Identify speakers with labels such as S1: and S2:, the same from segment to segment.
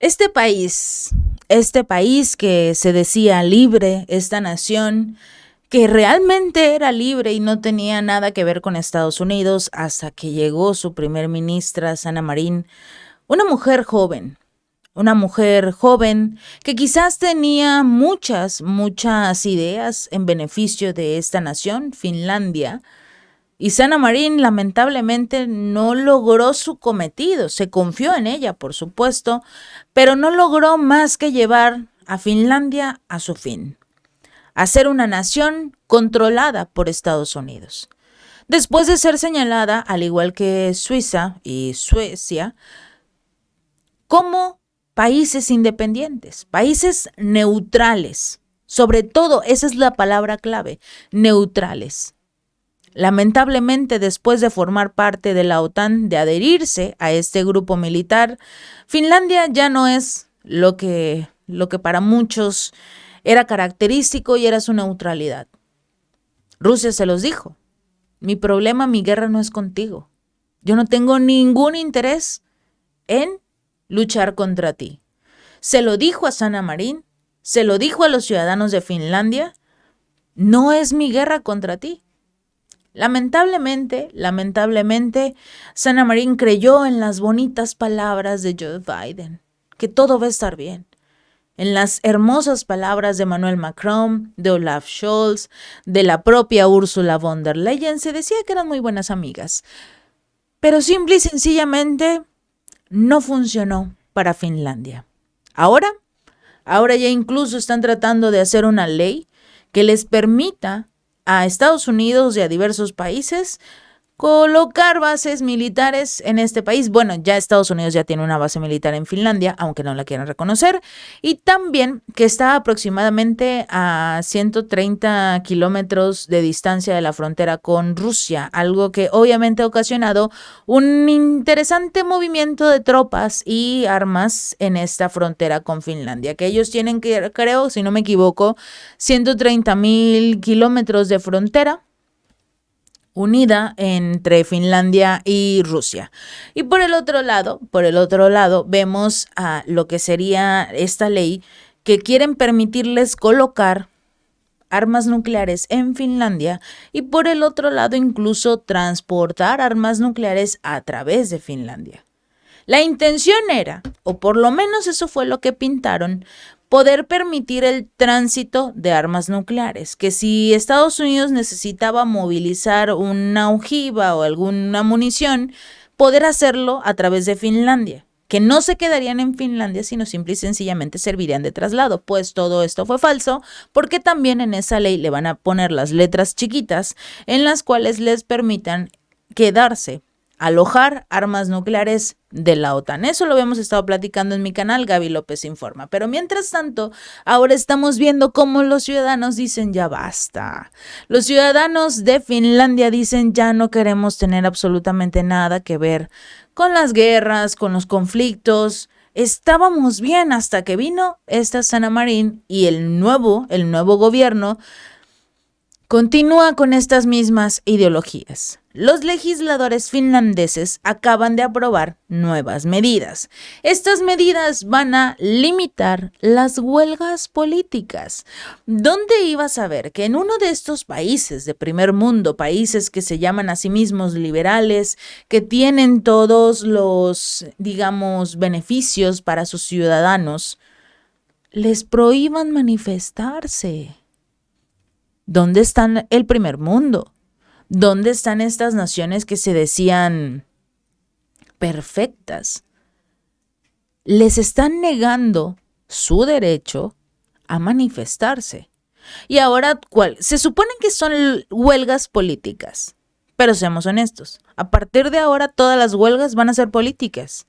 S1: Este país que se decía libre, esta nación que realmente era libre y no tenía nada que ver con Estados Unidos hasta que llegó su primer ministra, Sanna Marin, una mujer joven. Una mujer joven que quizás tenía muchas ideas en beneficio de esta nación, Finlandia, y Sanna Marin lamentablemente no logró su cometido. Se confió en ella, por supuesto, pero no logró más que llevar a Finlandia a su fin, a ser una nación controlada por Estados Unidos. Después de ser señalada, al igual que Suiza y Suecia, como países independientes, países neutrales. Sobre todo, esa es la palabra clave, neutrales. Lamentablemente, después de formar parte de la OTAN, de adherirse a este grupo militar, Finlandia ya no es lo que para muchos era característico y era su neutralidad. Rusia se los dijo: mi problema, mi guerra no es contigo. Yo no tengo ningún interés en luchar contra ti. Se lo dijo a Sanna Marin, se lo dijo a los ciudadanos de Finlandia: no es mi guerra contra ti. Lamentablemente, Sanna Marin creyó en las bonitas palabras de Joe Biden, que todo va a estar bien. En las hermosas palabras de Emmanuel Macron, de Olaf Scholz, de la propia Ursula von der Leyen, se decía que eran muy buenas amigas. Pero simple y sencillamente no funcionó para Finlandia. Ahora ya incluso están tratando de hacer una ley que les permita a Estados Unidos y a diversos países colocar bases militares en este país. Bueno, ya Estados Unidos ya tiene una base militar en Finlandia, aunque no la quieran reconocer, y también que está aproximadamente a 130 kilómetros de distancia de la frontera con Rusia, algo que obviamente ha ocasionado un interesante movimiento de tropas y armas en esta frontera con Finlandia, que ellos tienen, que creo, si no me equivoco, 130,000 kilómetros de frontera unida entre Finlandia y Rusia. Y por el otro lado, vemos a lo que sería esta ley que quieren permitirles colocar armas nucleares en Finlandia y por el otro lado incluso transportar armas nucleares a través de Finlandia. La intención era, o por lo menos eso fue lo que pintaron, poder permitir el tránsito de armas nucleares, que si Estados Unidos necesitaba movilizar una ojiva o alguna munición, poder hacerlo a través de Finlandia, que no se quedarían en Finlandia, sino simple y sencillamente servirían de traslado. Pues todo esto fue falso, porque también en esa ley le van a poner las letras chiquitas en las cuales les permitan quedarse, alojar armas nucleares de la OTAN. Eso lo habíamos estado platicando en mi canal, Gaby López Informa. Pero mientras tanto, ahora estamos viendo cómo los ciudadanos dicen ya basta. Los ciudadanos de Finlandia dicen ya no queremos tener absolutamente nada que ver con las guerras, con los conflictos. Estábamos bien hasta que vino esta Sanna Marin y el nuevo gobierno continúa con estas mismas ideologías. Los legisladores finlandeses acaban de aprobar nuevas medidas. Estas medidas van a limitar las huelgas políticas. ¿Dónde ibas a ver que en uno de estos países de primer mundo, países que se llaman a sí mismos liberales, que tienen todos los, digamos, beneficios para sus ciudadanos, les prohíban manifestarse? ¿Dónde está el primer mundo? ¿Dónde están estas naciones que se decían perfectas? Les están negando su derecho a manifestarse. Y ahora, se supone que son huelgas políticas, pero seamos honestos, a partir de ahora todas las huelgas van a ser políticas.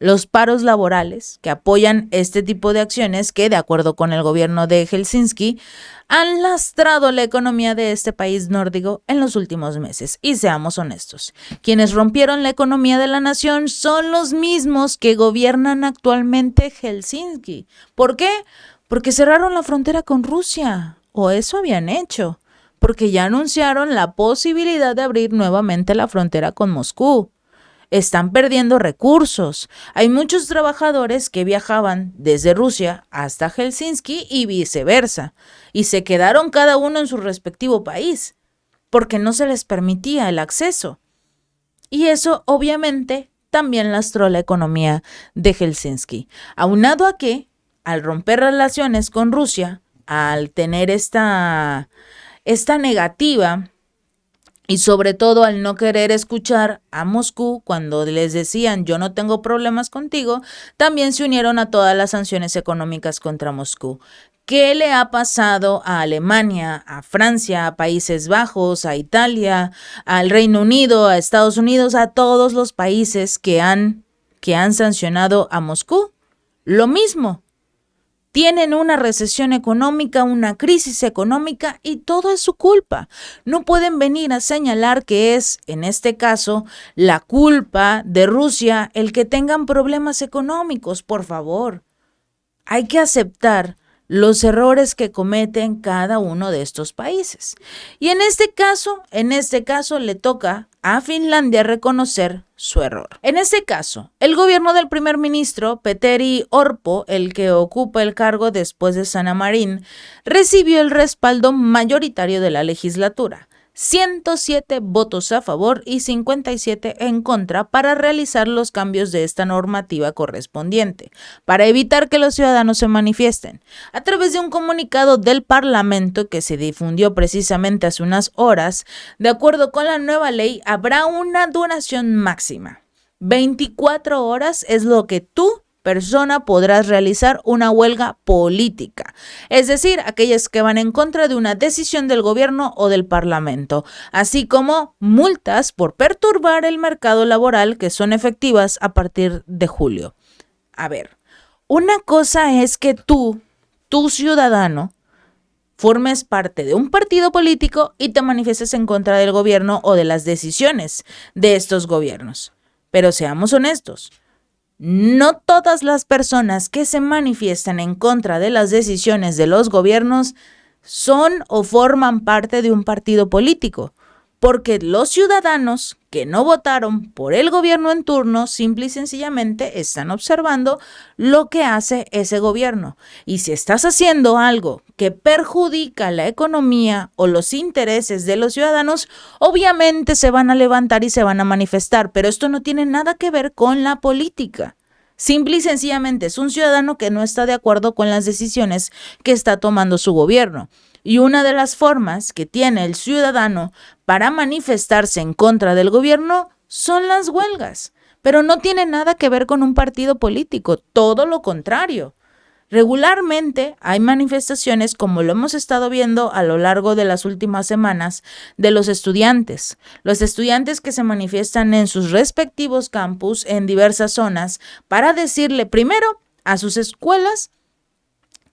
S1: Los paros laborales que apoyan este tipo de acciones que, de acuerdo con el gobierno de Helsinki, han lastrado la economía de este país nórdico en los últimos meses. Y seamos honestos, quienes rompieron la economía de la nación son los mismos que gobiernan actualmente Helsinki. ¿Por qué? Porque cerraron la frontera con Rusia, o eso habían hecho, porque ya anunciaron la posibilidad de abrir nuevamente la frontera con Moscú. están perdiendo recursos. Hay muchos trabajadores que viajaban desde Rusia hasta Helsinki y viceversa, y se quedaron cada uno en su respectivo país, porque no se les permitía el acceso. Y eso obviamente también lastró la economía de Helsinki. Aunado a que, al romper relaciones con Rusia, al tener esta negativa y sobre todo al no querer escuchar a Moscú cuando les decían yo no tengo problemas contigo, también se unieron a todas las sanciones económicas contra Moscú. ¿Qué le ha pasado a Alemania, a Francia, a Países Bajos, a Italia, al Reino Unido, a Estados Unidos, a todos los países que han sancionado a Moscú? Lo mismo. Tienen una recesión económica, una crisis económica y todo es su culpa. No pueden venir a señalar que es, en este caso, la culpa de Rusia el que tengan problemas económicos, por favor. Hay que aceptar los errores que cometen cada uno de estos países. Y en este caso le toca a Finlandia reconocer su error. En este caso, el gobierno del primer ministro Petteri Orpo, el que ocupa el cargo después de Sanna Marin, recibió el respaldo mayoritario de la legislatura. 107 votos a favor y 57 en contra para realizar los cambios de esta normativa correspondiente, para evitar que los ciudadanos se manifiesten. A través de un comunicado del Parlamento que se difundió precisamente hace unas horas, de acuerdo con la nueva ley, habrá una duración máxima. 24 horas es lo que tú, persona, podrás realizar una huelga política, es decir, aquellas que van en contra de una decisión del gobierno o del parlamento, así como multas por perturbar el mercado laboral que son efectivas a partir de julio. A ver, una cosa es que tú, ciudadano, formes parte de un partido político y te manifiestes en contra del gobierno o de las decisiones de estos gobiernos. Pero seamos honestos. No todas las personas que se manifiestan en contra de las decisiones de los gobiernos son o forman parte de un partido político, porque los ciudadanos que no votaron por el gobierno en turno simple y sencillamente están observando lo que hace ese gobierno. Y si estás haciendo algo que perjudica la economía o los intereses de los ciudadanos, obviamente se van a levantar y se van a manifestar, pero esto no tiene nada que ver con la política. Simple y sencillamente es un ciudadano que no está de acuerdo con las decisiones que está tomando su gobierno. Y una de las formas que tiene el ciudadano para manifestarse en contra del gobierno son las huelgas, pero no tiene nada que ver con un partido político, todo lo contrario. Regularmente hay manifestaciones, como lo hemos estado viendo a lo largo de las últimas semanas, de los estudiantes que se manifiestan en sus respectivos campus en diversas zonas para decirle primero a sus escuelas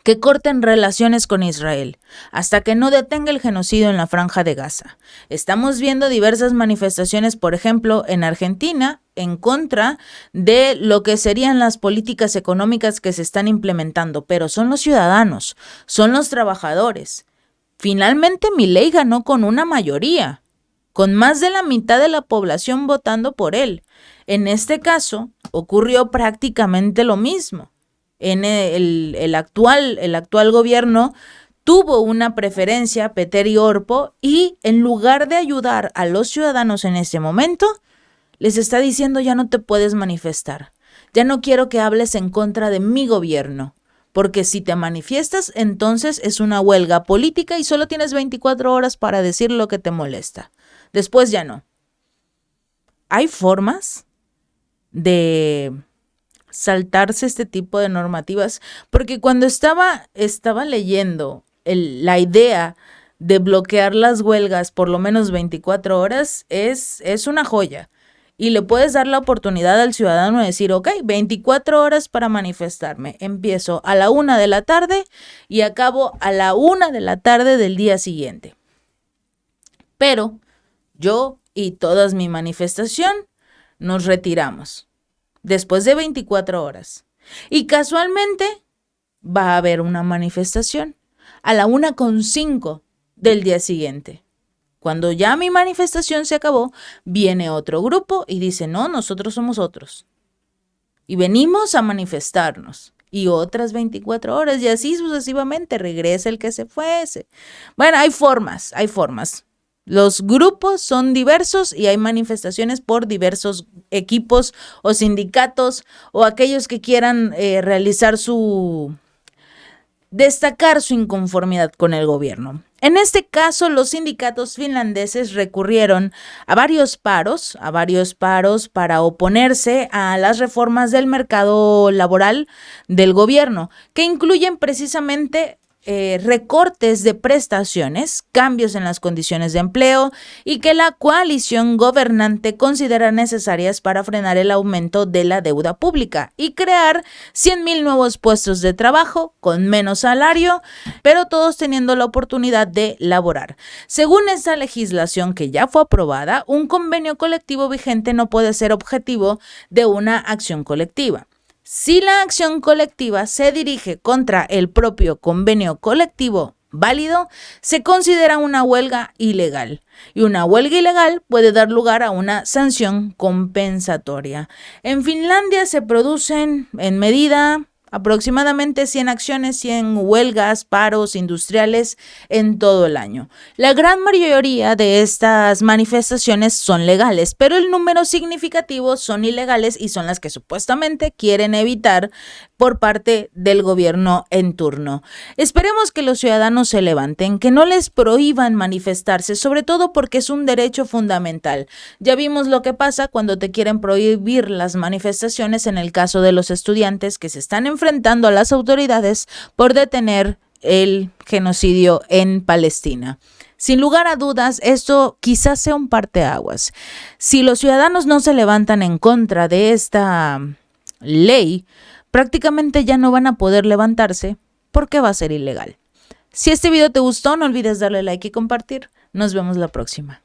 S1: que corten relaciones con Israel, hasta que no detenga el genocidio en la Franja de Gaza. Estamos viendo diversas manifestaciones, por ejemplo, en Argentina, en contra de lo que serían las políticas económicas que se están implementando, pero son los ciudadanos, son los trabajadores. Finalmente, Milei ganó con una mayoría, con más de la mitad de la población votando por él. En este caso, ocurrió prácticamente lo mismo. En el actual gobierno tuvo una preferencia Petteri Orpo y en lugar de ayudar a los ciudadanos en este momento, les está diciendo ya no te puedes manifestar, ya no quiero que hables en contra de mi gobierno, porque si te manifiestas entonces es una huelga política y solo tienes 24 horas para decir lo que te molesta, después ya no. Hay formas de saltarse este tipo de normativas, porque cuando estaba leyendo la idea de bloquear las huelgas por lo menos 24 horas, es una joya. Y le puedes dar la oportunidad al ciudadano de decir, ok, 24 horas para manifestarme. Empiezo a la 1 de la tarde y acabo a la 1 de la tarde del día siguiente. Pero yo y toda mi manifestación nos retiramos después de 24 horas. Y casualmente va a haber una manifestación a la 1:05 del día siguiente. Cuando ya mi manifestación se acabó, viene otro grupo y dice, no, nosotros somos otros. Y venimos a manifestarnos. Y otras 24 horas y así sucesivamente regresa el que se fuese. Bueno, hay formas. Los grupos son diversos y hay manifestaciones por diversos equipos o sindicatos o aquellos que quieran destacar su inconformidad con el gobierno. En este caso, los sindicatos finlandeses recurrieron a varios paros para oponerse a las reformas del mercado laboral del gobierno, que incluyen precisamente recortes de prestaciones, cambios en las condiciones de empleo y que la coalición gobernante considera necesarias para frenar el aumento de la deuda pública y crear 100,000 nuevos puestos de trabajo con menos salario, pero todos teniendo la oportunidad de laborar. Según esta legislación que ya fue aprobada, un convenio colectivo vigente no puede ser objetivo de una acción colectiva. Si la acción colectiva se dirige contra el propio convenio colectivo válido, se considera una huelga ilegal. Y una huelga ilegal puede dar lugar a una sanción compensatoria. En Finlandia se producen en medida aproximadamente 100 acciones, 100 huelgas, paros industriales en todo el año. La gran mayoría de estas manifestaciones son legales, pero el número significativo son ilegales y son las que supuestamente quieren evitar por parte del gobierno en turno. Esperemos que los ciudadanos se levanten, que no les prohíban manifestarse, sobre todo porque es un derecho fundamental. Ya vimos lo que pasa cuando te quieren prohibir las manifestaciones en el caso de los estudiantes que se están enfrentando a las autoridades por detener el genocidio en Palestina. Sin lugar a dudas, esto quizás sea un parteaguas. Si los ciudadanos no se levantan en contra de esta ley, prácticamente ya no van a poder levantarse porque va a ser ilegal. Si este video te gustó, no olvides darle like y compartir. Nos vemos la próxima.